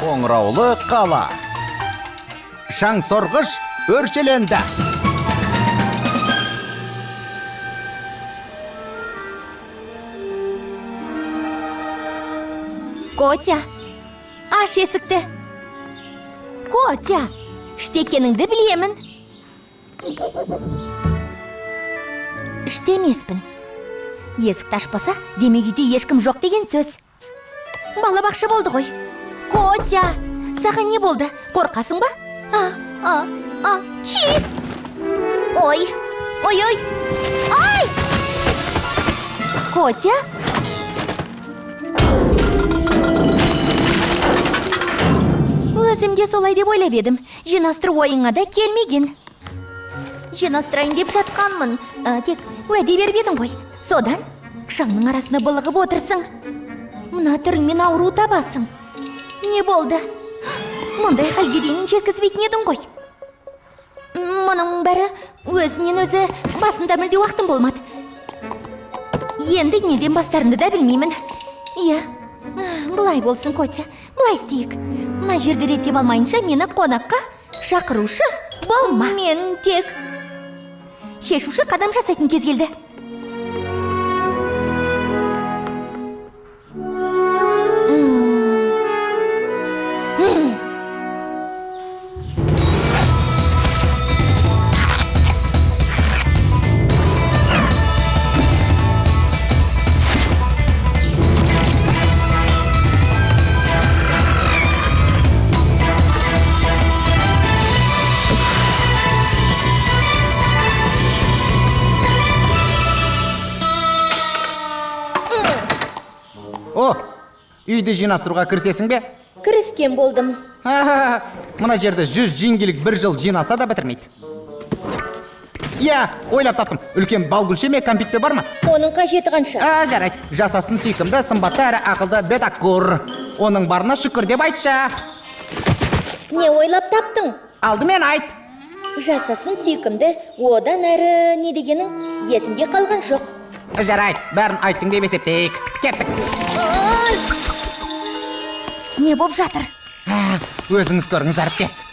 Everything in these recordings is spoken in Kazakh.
Қоңыраулы қала. Шаңсорғыш өршеленді. Котя, аш есікті. Котя, іштекеніңді білемін. Іштемеспін. Есікті ашпаса, демек үйде ешкім жоқ деген сөз. Балабақша болды ғой. Котя, саған не болды? Қорқасың ба? Чи! Ой! Ай! Котя? Өзім де солай деп ойлап едім. Жинастыру ойыңа да келмеген. Жинастырайын деп жатқанмын. Тек уәде беріп едің ғой. Содан шаңның арасына былығып отырсың. Мына түріңмен ауру табасың. Не болды? Мұндай халге дейін жеткізбейтін едің ғой. Мұның бәрі өзінен өзі басында мүлде уақытым болмады. Енді неден бастарымды да білмеймін. Иә, бұлай болсын, Котя. Бұлай істейік. Мына жерді реттеп алмайынша мені қонаққа шақырушы болма. Мен тек шешуші қадам жасайтын кез келді. Үйді жинастыруға кірісесің бе? Кіріскен болдым. Мына жерді 100 жеңгелік 1 жыл жинаса да бітірмейді. Иә, ойлап таптым. Үлкен балгүлше ме, кәмпит пе бар ма? Оның қажеті қанша? Жарайды. Жасасын сүйкімді, сымбатты әрі ақылды бедакур. Оның барына шүкір деп айтшы. Не ойлап таптың? Алдымен айт. Жасасын сүйкімді, одан әрі не дегенің есімде қалған жоқ. Жарайды, бәрін айттың деп есептейік. Кеттік. Не боп жатыр? Өзіңіз көріңіз, әріптес.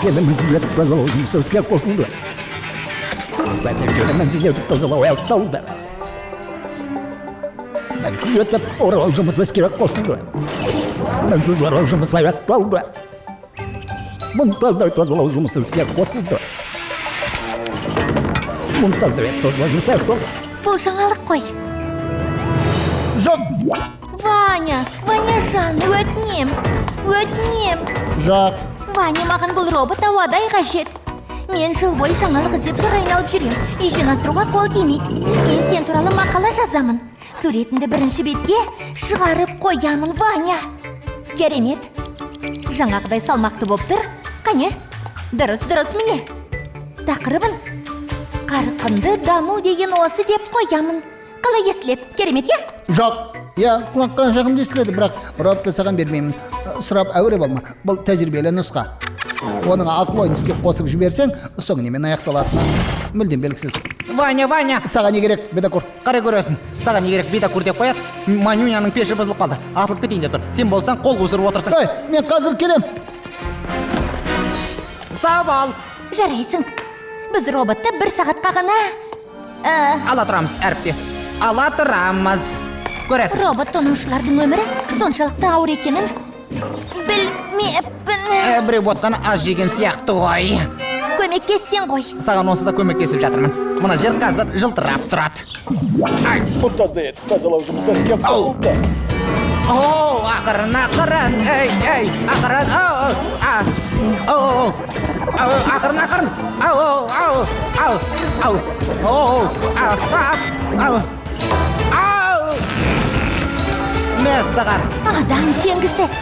Келемін сізге тазалау жұмысы іске қосылды. Келемін сізге тазалау аяқталды. Сізге оралау жұмысы іске қосылды. Сіз оралау жұмысы аяқталды. Мұнтаздай тазалау жұмысы іске қосылды. Мұнтаздай тазалау жұмысы аяқталды. Бұл жаңалық қой. Жоқ. Ваняшан, өтінем. Жоқ. Ваня, маған бұл робот ауадай қажет. Мен жыл бойы жаңалық іздеп жүр айналып жүрем. Үй жинастыруға қол тимейді. Мен сен туралы мақала жазамын. Суретіңді бірінші бетке шығарып қоямын, Ваня. Керемет. Жаңағыдай салмақты боп тұр. Қане? Дұрыс міне. Тақырыбын қарқынды даму деген осы деп қоямын. Қалай естіледі? Керемет, е? Жоқ. Я, құлаққа жағымды естіледі, бірақ роботты саған бермеймін. Сұрап әуре болма. Бұл тәжірибелі нұсқа. Оның ақыл ойын іске қосып жіберсең, соң немен аяқталатыны мүлдем белгісіз. Ваня! Саған не керек, бедакур? Қарай көресің. Саған не керек, бедакур деп қояды. Манюняның пеші бұзылып қалды. Атылып кетейін деп тұр. Сен болсаң қол қусырып отырсың. Ой, мен қазір келем. Сау бол. Жарайсың. Біз роботты 1 сағатқа ғана... Ала тұрамыз, әріптес. Ала тұрамыз. Көресің. Робот тонаушылардың өмірі соншалықты ауыр екенін білмеппін. Біреу ботқан аз жеген сияқты ғой. Көмектессең ғой. Саған онсыз да көмектесіп жатырмын. Мына жер қазір жылтырап тұрады. Мұнтаздай тазалау жұмысы іске қосылды. Ақырын. Мәссаған. Адам сенгісіз.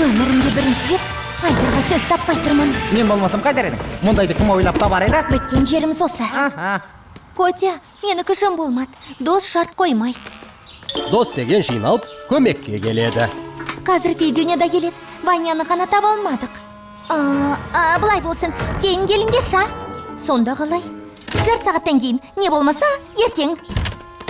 Өмірімде бірінші рет айтырға сөз таппай тұрмын. Мен болмасам қайтар едің? Мұндайды кім ойлап табар еді? Біткен жеріміз осы. Котя, менікі жым болмады. Дос шарт қоймайды. Дос деген жиналып, көмекке келеді. Қазір видеоне да келеді. Ваняны ғана таба алмадық. Бұлай болсын, кейін келіңдер ша. Сонда қалай? Жарты сағаттан кейін, не болмаса, ертең.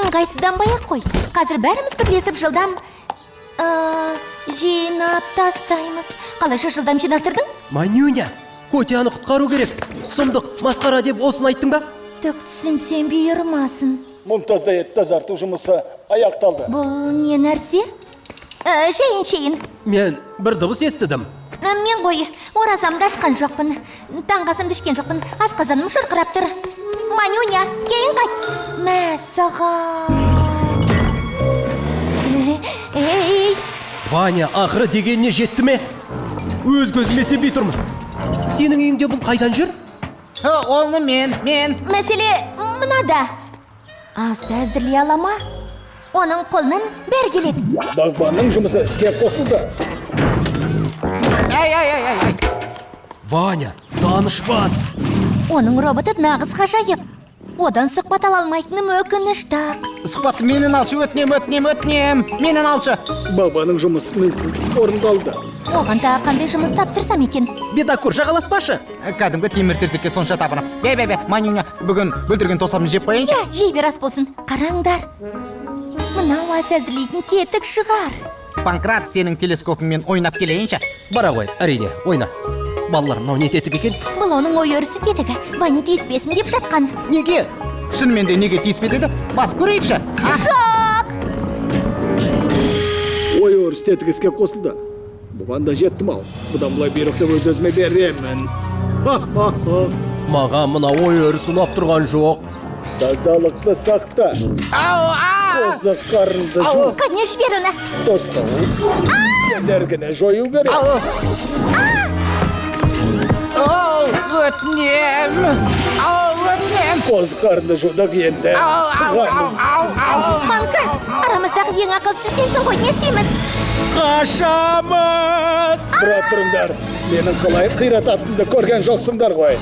ыңғайсызданбай-ақ қой. Қазір бәріміз бірлесіп жылдам жинап тастаймыз. Қалайша жылдам жинастырдың? Манюня, Котяны құтқару керек. Сұмдық, масқара деп осын айттың ба? Түк түсінсем бұйырмасын. Мұнтаздай тазарту жұмысы аяқталды. Бұл не нәрсе? Шейін. Мен бір дыбыс естідім. Мен ғой, оразамды ашқан жоқпын. Таңғасымды ішкен жоқпын. Асқазаным шырқырап тұр. Манюня, кейін қайт. Мәссаған. Ваня, ақыры дегеніне жетті ме? Өз көзіме сенбей тұрмын. Сенің үйіңде бұл қайдан жүр? Олны мен. Мәселе мынада. Асты әзірлей ала ма? Оның қолынан бер келеді. Бағбанның жұмысы іске қосылды. Ай. Ваня, данышпан. Оның роботы нағыз ғажайып. Одан сұхбат ала алмайтыным өкінішті. Сұхбатты менен алшы, өтінем. Менен алшы. Бағбаның жұмысы менсіз орындалды. Оған тағы қандай жұмыс тапсырсам екен? Бедокур, жағаласпашы. Кәдімгі темір-терсекке сонша табынып. Бе, Манюня, бүгін бүлдірген тосабын жеп қойыншы. Жей бер ас болсын. Қараңдар. Мынау ас әзірлейтін кетік шығар. Панкрат, сенің телескопыңмен ойнап келейінші. Бара ғой, әрине, ойна. Балалар, мынау не тетік екен? Бұл оның ой өрісі кетігі. Ваня тиіспесін деп жатқан. Неге? Шынымен де неге тиіспе деді? Бас көрейікші. Жоқ! Ой өрістетік іске қосылды. Бұған да жеттім ау. Бұдан бұлай берікті өз-өзіме беремін. Маған мына ой өрісі ұнап тұрған жоқ. Тазалықты сақта. Қозы қарынды жу. Қане жібер оны. Тосқауыл. Кедергіні жою керек. Өтінем. Қозы қарынды жудық енді. Сығамыз. Панкрат, арамыздағы ең ақылсыз сенсің ғой, не істейміз? Қашамыз! Тұра тұрыңдар. Менің қалай қирататынды көрген жоқсыңдар ғой.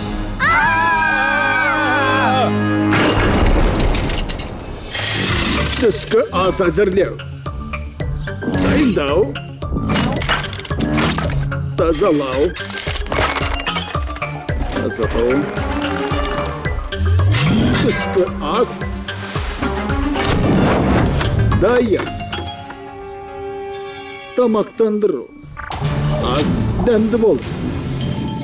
Түскі ас әзірлеу. Дайындау. Тазалау. Тазалау. Түскі ас. Дайын. Тамақтандыру. Ас дәмді болсын.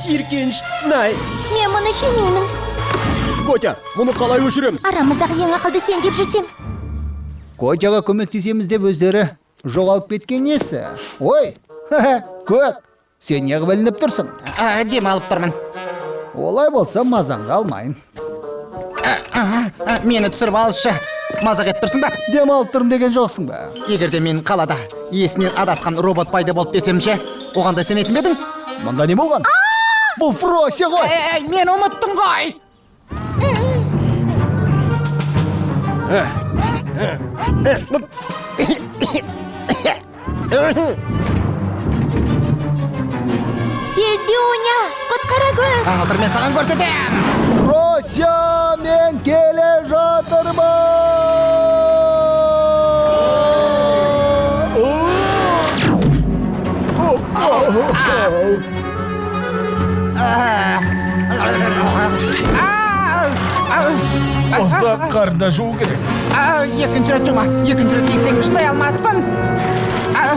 Жиркеншісін ай. Мен мұны жемеймін. Котя, мұны қалай өшіреміз? Арамыздағы ең ақылды сен деп жүрсем. Котяға көмектесеміз деп өздері жоғалып кеткен несі? Ой, көк, сен неғып ілініп тұрсың? Дем алып тұрмын. Олай болса мазаңды алмайын. Мені түсіріп алшы. Мазақ ет тұрсың ба? Дем алып тұрмын деген жоқсың ба? Егерде мен қалада есінен адасқан робот пайда болды десемше, оғанда сенетін бе едің? Мұнда не болған? Бұл Фрося ғой. Мен ұмыттым ғой. Петюня, құтқара гөр. Ағылдыр мен саған көрсетем. Фрося, мен келе Ұзақ қарында жуу керек. Екінші рет жұма, екінші рет тиісең шыдай алмаспын.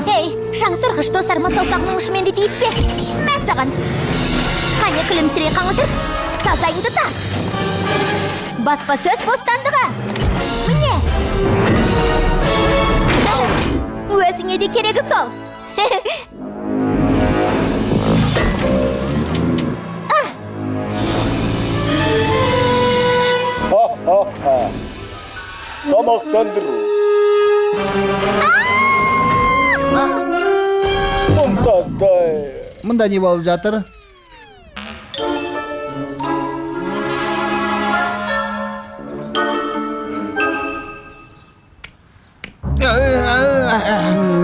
Ей, шаңсырғыш достарыма саусағының ұшымен де тиіспе. Мәз саған. Қане күлімсірей қаңылтыр, сазайыңды та. Баспасөз бостандығы. Міне. Өзіңе де керегі сол. Тамақтандыру. Мұнтаздай. Мұнда не болып жатыр?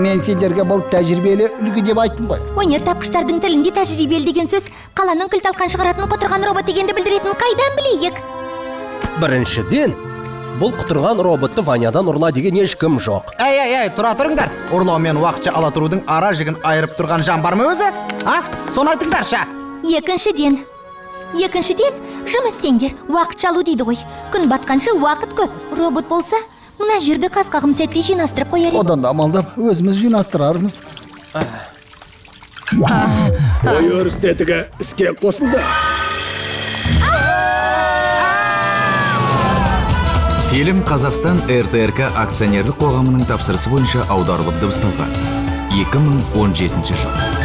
Мен сендерге бұл тәжірибелі үлгі деп айттым ғой. Өнер тапқыштардың тілінде тәжірибелі деген сөз қаланың күл талқан шығаратын құтырған робот дегенді білдіретін қайдан білейік? Біріншіден, бұл құтырған роботты Ванядан ұрла деген ешкім жоқ. Әй, тұра тұрыңдар. Ұрлау мен уақытша ала тұрудың ара жігін айырып тұрған жан бар ма өзі? Соны айтыңдаршы. Екіншіден, жұмыс істеңдер, уақытша алу дейді ғой. Күн батқанша уақыт көп. Робот болса, мына жерді қасқағым сәтте жинастырып қояр едім. Одан да амалдап өзіміз жинастырармыз. Ой өрістетігі іске қосылды. Фильм Қазақстан РТРК акционерлік қоғамының тапсырысы бойынша аударылып дыбысталған. 2017 жыл.